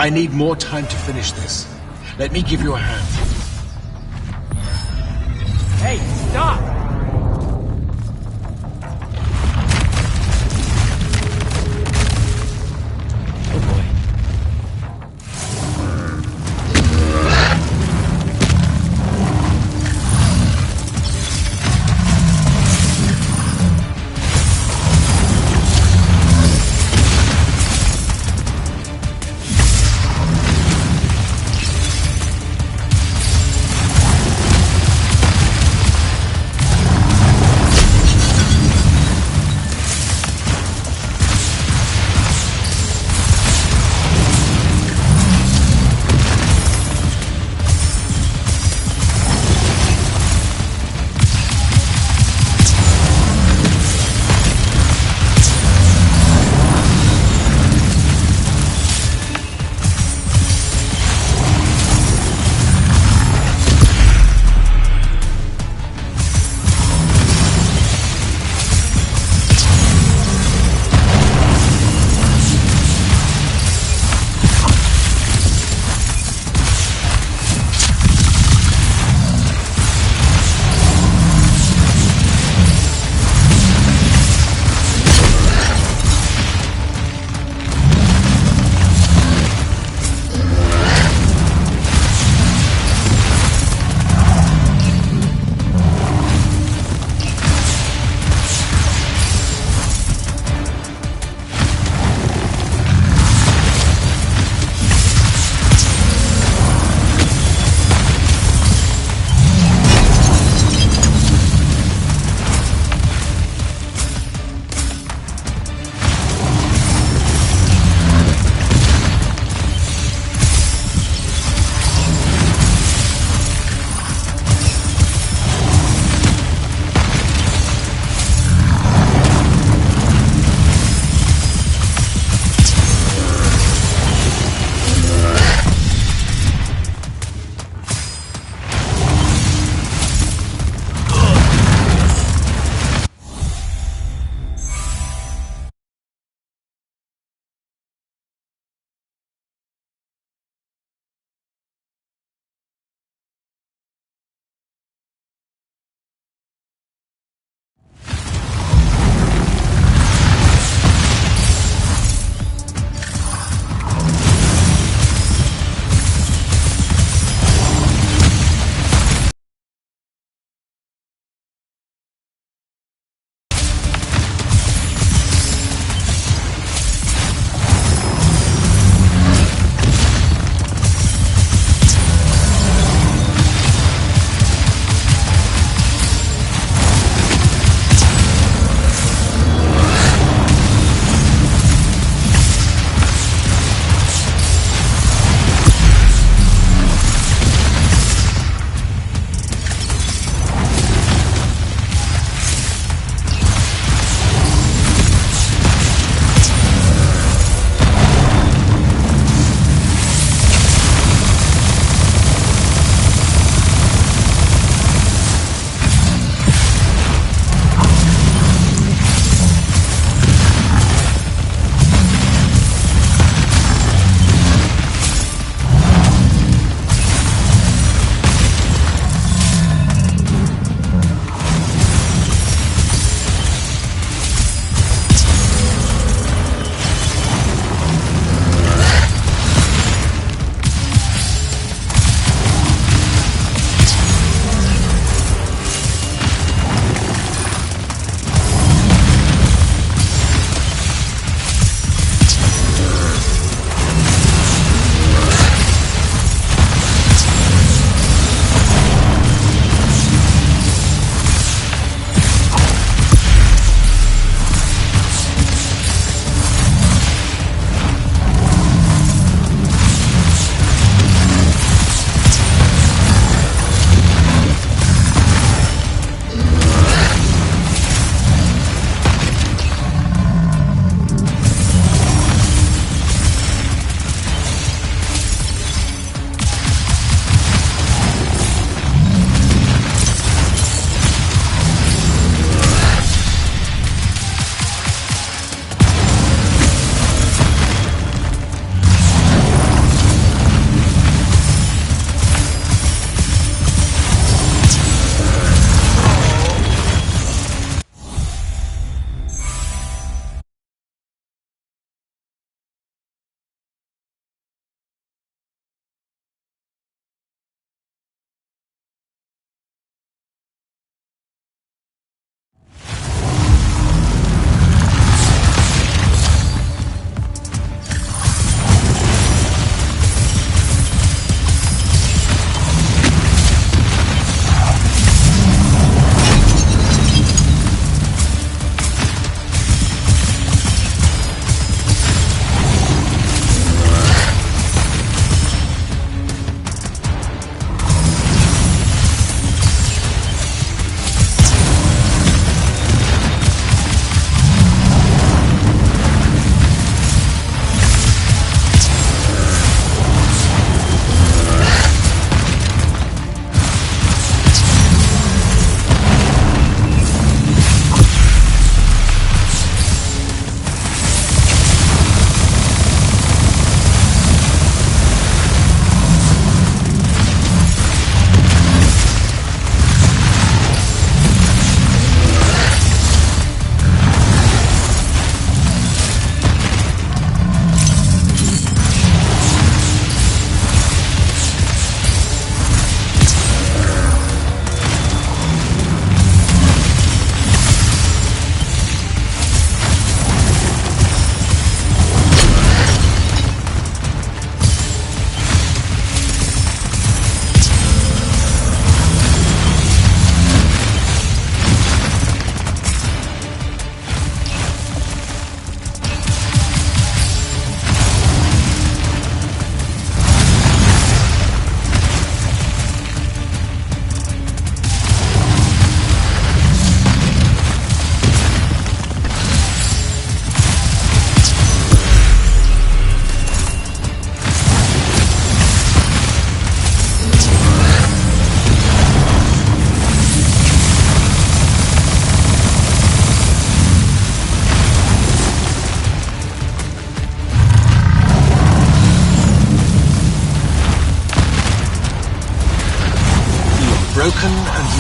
I need more time to finish this. Let me give you a hand. Hey, stop! Oh boy.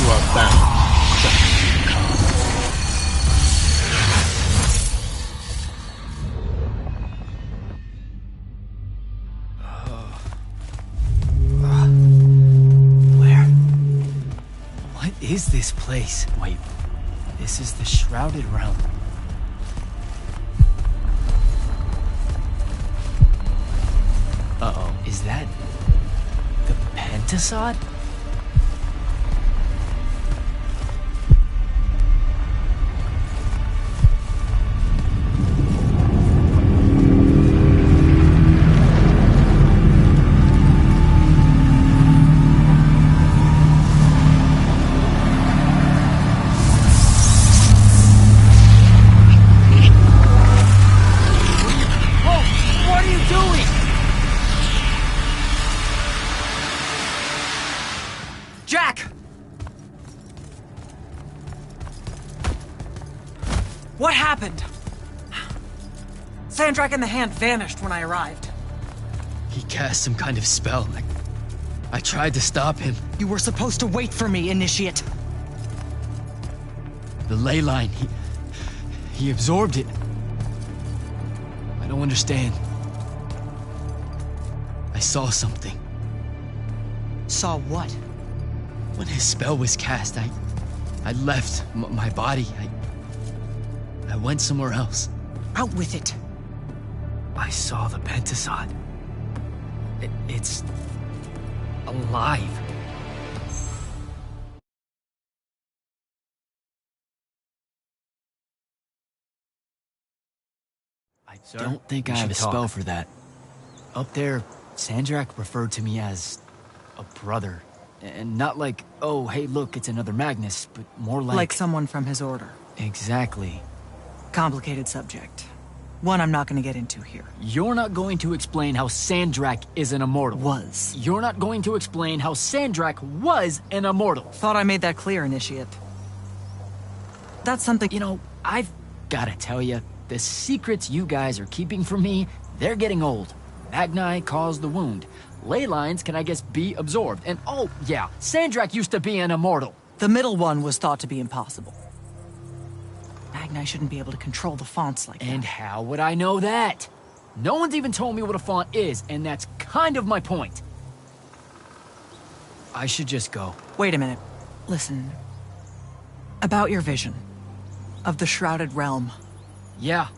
You are bound back to Khan. Where? What is this place? Wait, this is the Shrouded Realm. Uh-oh, is that the Pentasod? What happened? Sandrak and the Hand vanished when I arrived. He cast some kind of spell. I tried to stop him. You were supposed to wait for me, Initiate. The ley line, he absorbed it. I don't understand. I saw something. Saw what? When his spell was cast, I left my body. I went somewhere else. Out with it. I saw the Pentasod. It's alive. I don't think I have a spell for that. Up there, Sandrak referred to me as a brother. And not like, oh, hey, look, it's another Magnus, but more like... Like someone from his order. Exactly. Complicated subject. One I'm not going to get into here. You're not going to explain how Sandrak is an immortal. Was. You're not going to explain how Sandrak was an immortal. Thought I made that clear, Initiate. That's something... You know, I've gotta tell you, the secrets you guys are keeping from me, they're getting old. Magni caused the wound. Ley lines can, I guess, be absorbed. And oh, yeah, Sandrak used to be an immortal. The middle one was thought to be impossible. Magni shouldn't be able to control the fonts like that. And how would I know that? No one's even told me what a font is, and that's kind of my point. I should just go. Wait a minute. Listen. About your vision of the Shrouded Realm. Yeah.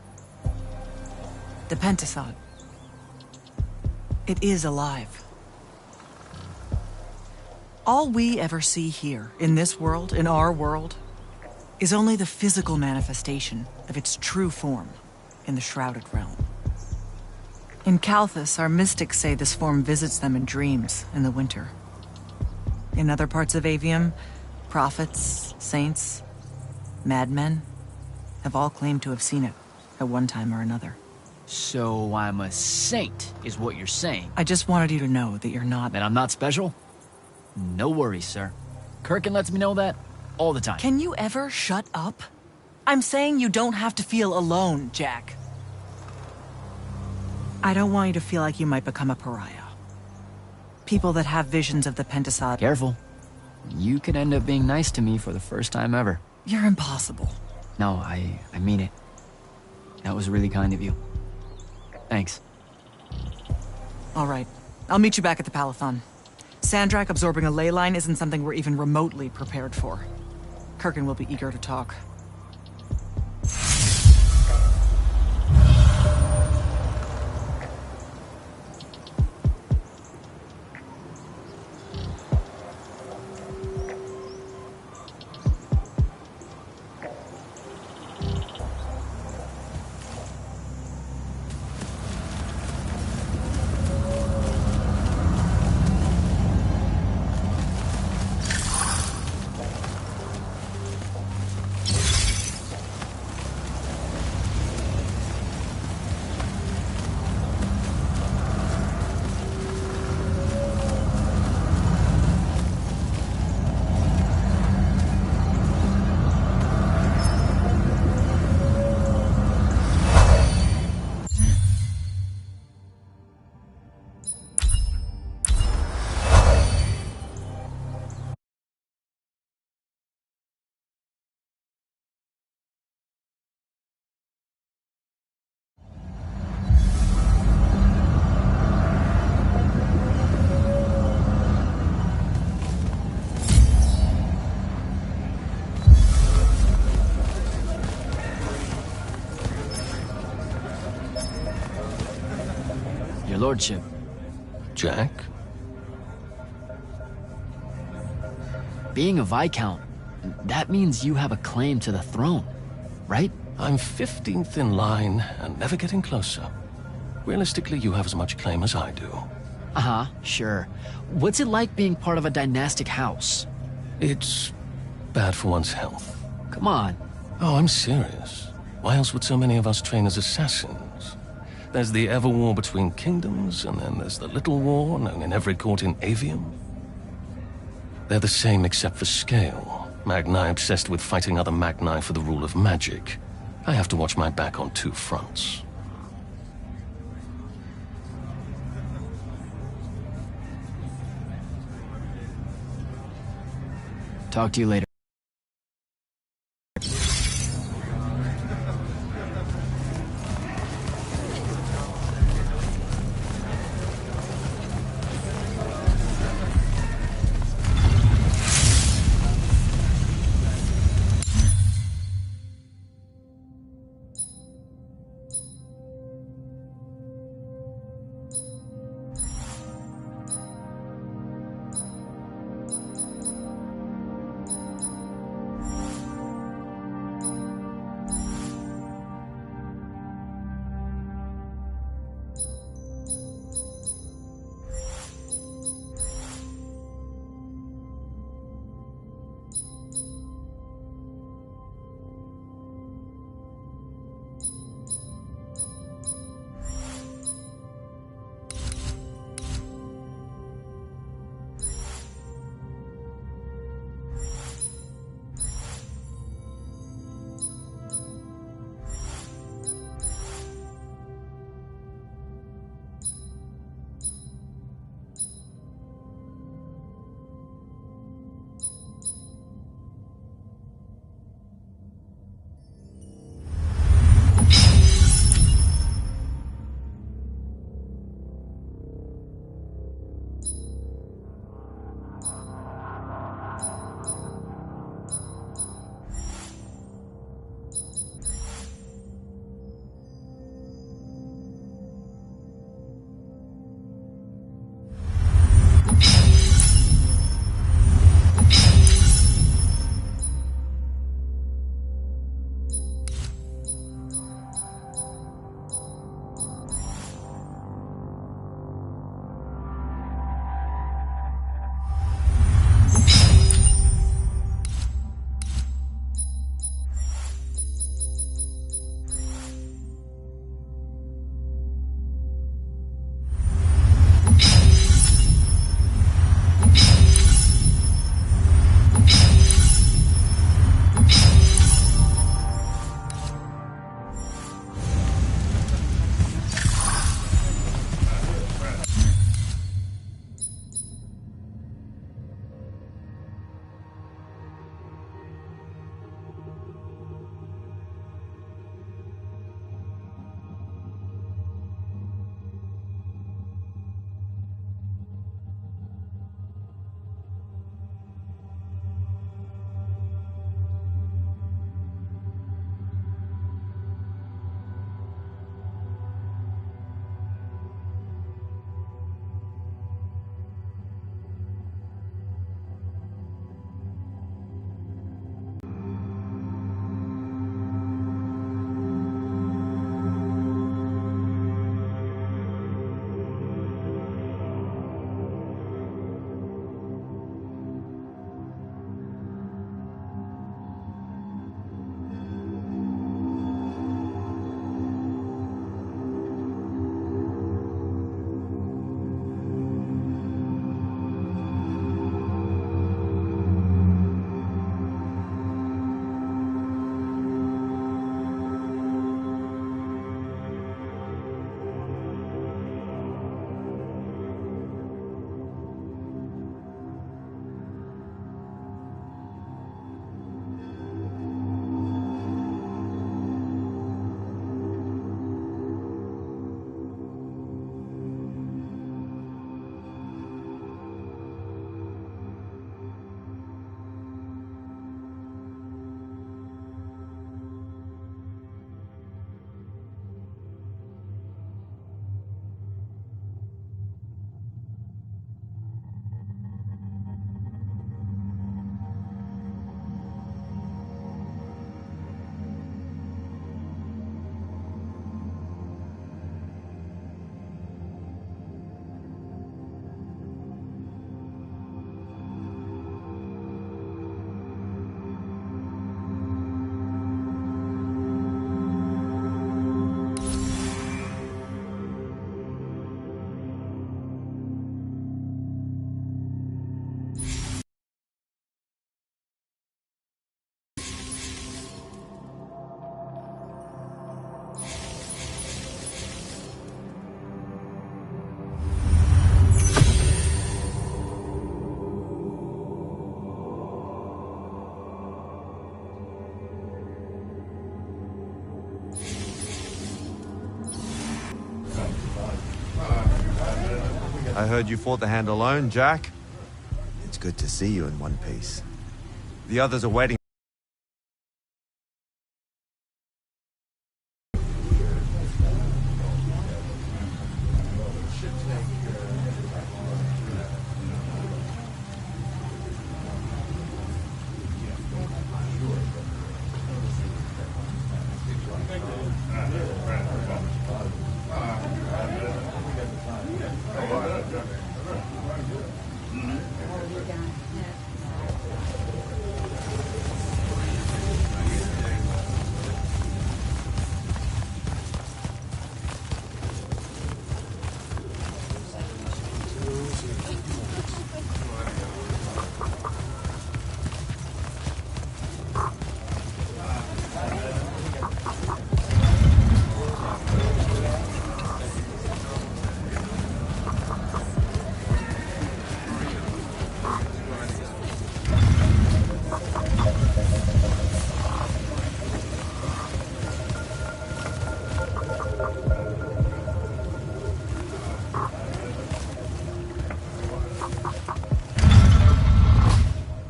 The Pentasod. It is alive. All we ever see here, in this world, in our world, is only the physical manifestation of its true form in the Shrouded Realm. In Kalthus, our mystics say this form visits them in dreams in the winter. In other parts of Aveum, prophets, saints, madmen have all claimed to have seen it at one time or another. So I'm a saint, is what you're saying. I just wanted you to know that you're not... That I'm not special? No worries, sir. Kirkin lets me know that all the time. Can you ever shut up? I'm saying you don't have to feel alone, Jack. I don't want you to feel like you might become a pariah. People that have visions of the Pentasod... Careful. You could end up being nice to me for the first time ever. You're impossible. No, I mean it. That was really kind of you. Thanks. All right. I'll meet you back at the Palathon. Sandrak absorbing a ley line isn't something we're even remotely prepared for. Kirkin will be eager to talk. Your lordship. Jack? Being a Viscount, that means you have a claim to the throne, right? I'm 15th in line and never getting closer. Realistically, you have as much claim as I do. Uh-huh, sure. What's it like being part of a dynastic house? It's bad for one's health. Come on. Oh, I'm serious. Why else would so many of us train as assassins? There's the ever war between kingdoms, and then there's the little war known in every court in Aveum. They're the same except for scale. Magni obsessed with fighting other Magni for the rule of magic. I have to watch my back on two fronts. Talk to you later. I heard you fought the hand alone, Jack. It's good to see you in one piece. The others are waiting.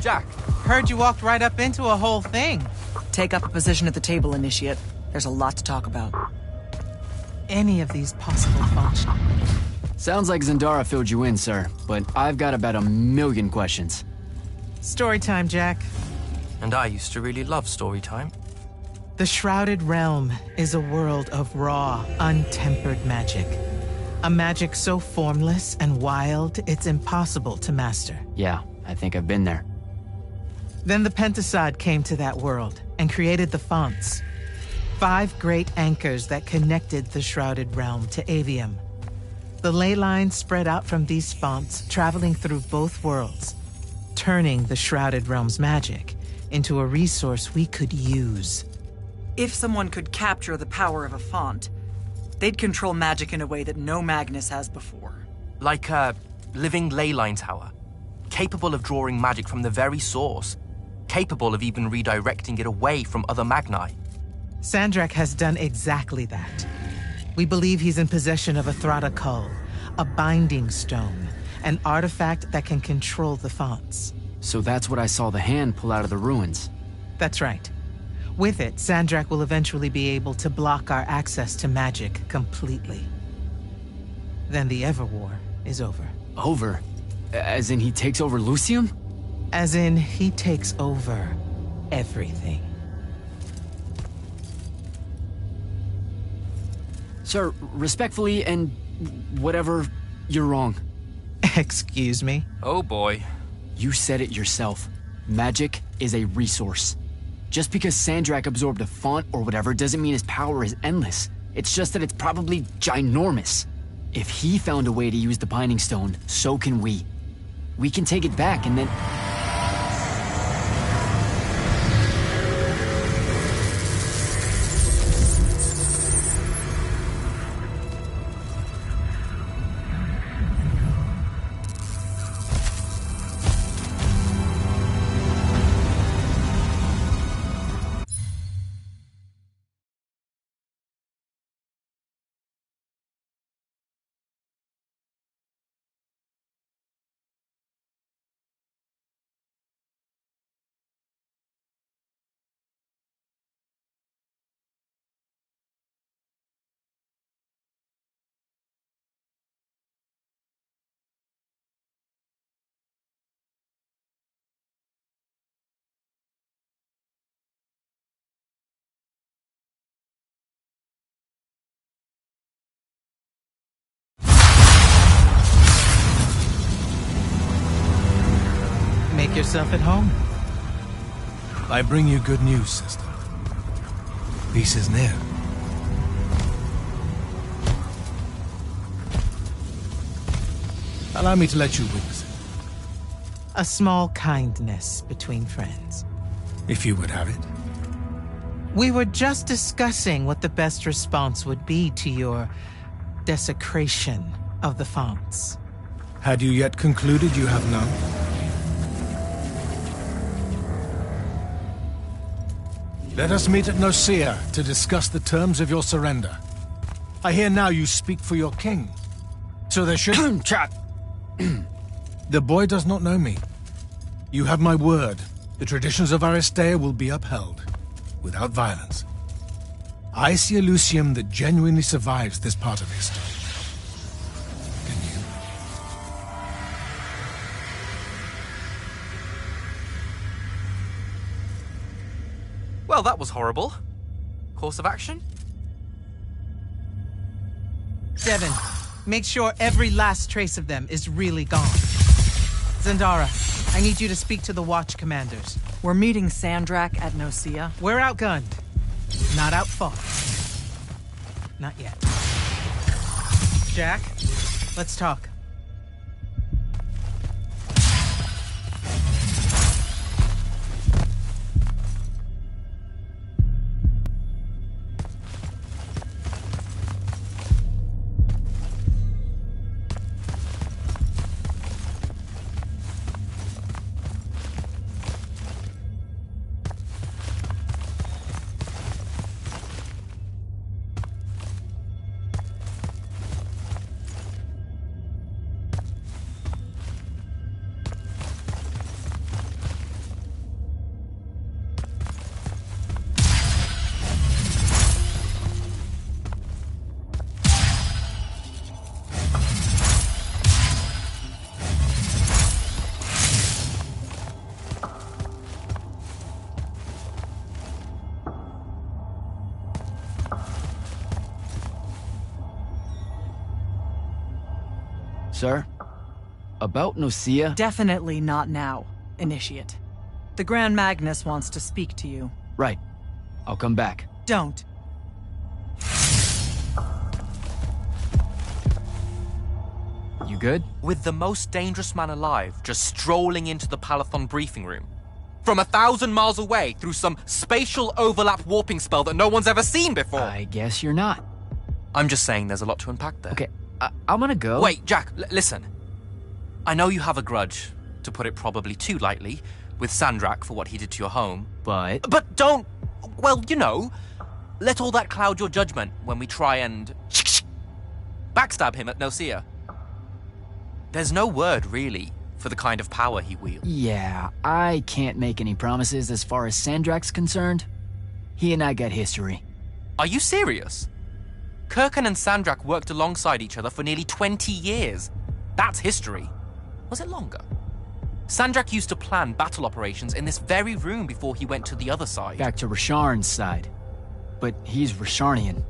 Jack, heard you walked right up into a whole thing. Take up a position at the table, Initiate. There's a lot to talk about. Any of these possible functions. Sounds like Zendara filled you in, sir, but I've got about 1,000,000 questions. Story time, Jack. And I used to really love story time. The Shrouded Realm is a world of raw, untempered magic. A magic so formless and wild, it's impossible to master. Yeah, I think I've been there. Then the Pentasod came to that world and created the fonts. 5 great anchors that connected the Shrouded Realm to Aveum. The ley lines spread out from these fonts, traveling through both worlds, turning the Shrouded Realm's magic into a resource we could use. If someone could capture the power of a font, they'd control magic in a way that no Magnus has before. Like a living ley line tower, capable of drawing magic from the very source, capable of even redirecting it away from other Magni. Sandrak has done exactly that. We believe he's in possession of a Thrata Cull, a binding stone, an artifact that can control the fonts. So that's what I saw the hand pull out of the ruins. That's right. With it, Sandrak will eventually be able to block our access to magic completely. Then the Everwar is over. Over? As in he takes over Lucium? As in, he takes over everything. Sir, respectfully and whatever, you're wrong. Excuse me? Oh boy. You said it yourself. Magic is a resource. Just because Sandrak absorbed a font or whatever doesn't mean his power is endless. It's just that it's probably ginormous. If he found a way to use the Binding Stone, so can we. We can take it back and then... Make yourself at home. I bring you good news, sister. Peace is near. Allow me to let you witness it, A small kindness between friends. if you would have it. We were just discussing what the best response would be to your desecration of the fonts. Had you yet concluded you have none? Let us meet at Nicaea to discuss the terms of your surrender. I hear now you speak for your king, so there should... The boy does not know me. You have my word. The traditions of Aristea will be upheld, without violence. I see a Lucium that genuinely survives this part of history. Can you? Well, that was horrible. Course of action? Devin, make sure every last trace of them is really gone. Zendara, I need you to speak to the Watch commanders. We're meeting Sandrak at Nosea. We're outgunned. Not outfought. Not yet. Jack, let's talk. Sir? About Nosea? Definitely not now, Initiate. The Grand Magnus wants to speak to you. Right. I'll come back. Don't. You good? With the most dangerous man alive just strolling into the Palathon briefing room. From 1,000 miles away through some spatial overlap warping spell that no one's ever seen before. I guess you're not. I'm just saying there's a lot to unpack there. Okay, I'm gonna go. Wait, Jack, listen. I know you have a grudge, to put it probably too lightly, with Sandrak for what he did to your home. But don't, well, you know, let all that cloud your judgment when we try and backstab him at Nosea. There's no word, really, for the kind of power he wields. Yeah, I can't make any promises as far as Sandrak's concerned. He and I got history. Are you serious? Kirkan and Sandrak worked alongside each other for nearly 20 years. That's history. Was it longer? Sandrak used to plan battle operations in this very room before he went to the other side. Back to Rasharn's side. But he's Rasharnian.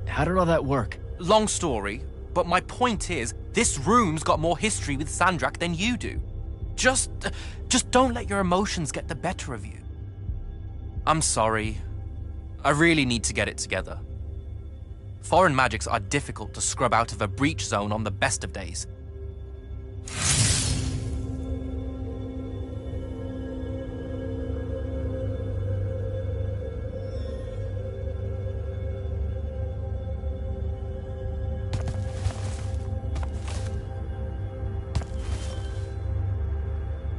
How did all that work? Long story, but my point is, this room's got more history with Sandrak than you do. Just don't let your emotions get the better of you. I'm sorry. I really need to get it together. Foreign magics are difficult to scrub out of a breach zone on the best of days.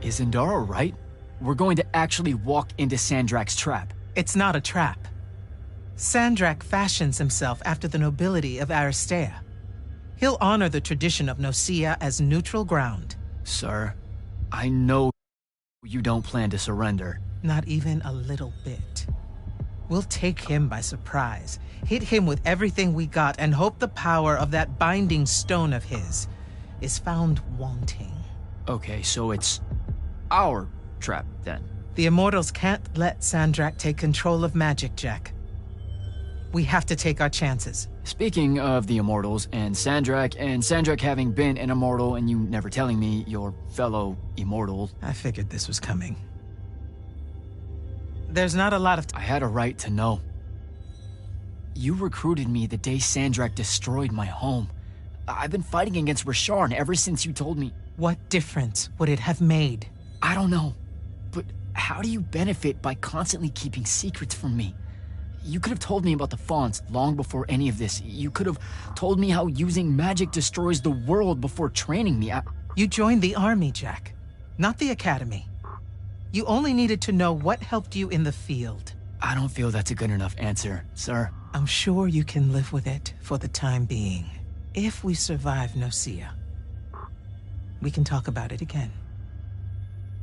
Is Zendara right? We're going to actually walk into Sandrak's trap. It's not a trap. Sandrak fashions himself after the nobility of Aristea. He'll honor the tradition of Nosea as neutral ground. Sir, I know you don't plan to surrender. Not even a little bit. We'll take him by surprise, hit him with everything we got, and hope the power of that binding stone of his is found wanting. Okay, so it's our trap, then. The Immortals can't let Sandrak take control of magic, Jack. We have to take our chances. Speaking of the Immortals and Sandrak having been an Immortal and you never telling me your fellow Immortal. I figured this was coming. There's not a lot of I had a right to know. You recruited me the day Sandrak destroyed my home. I've been fighting against Rasharn ever since you told me. What difference would it have made? I don't know. But how do you benefit by constantly keeping secrets from me? You could have told me about the fonts long before any of this. You could have told me how using magic destroys the world before training me. You joined the army, Jack, not the academy. You only needed to know what helped you in the field. I don't feel that's a good enough answer, sir. I'm sure you can live with it for the time being, if we survive Nosea. we can talk about it again.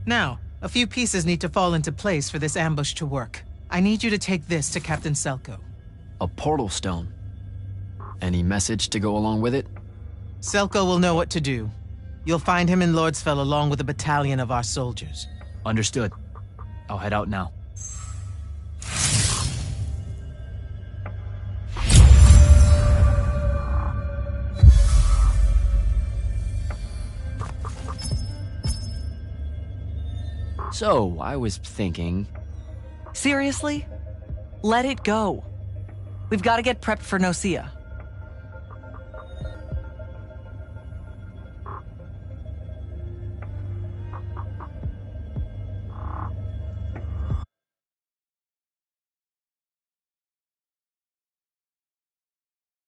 Now, a few pieces need to fall into place for this ambush to work. I need you to take this to Captain Selko. A portal stone. Any message to go along with it? Selko will know what to do. You'll find him in Lordsfell along with a battalion of our soldiers. Understood. I'll head out now. So, I was thinking... Seriously? Let it go. We've got to get prepped for Nocia.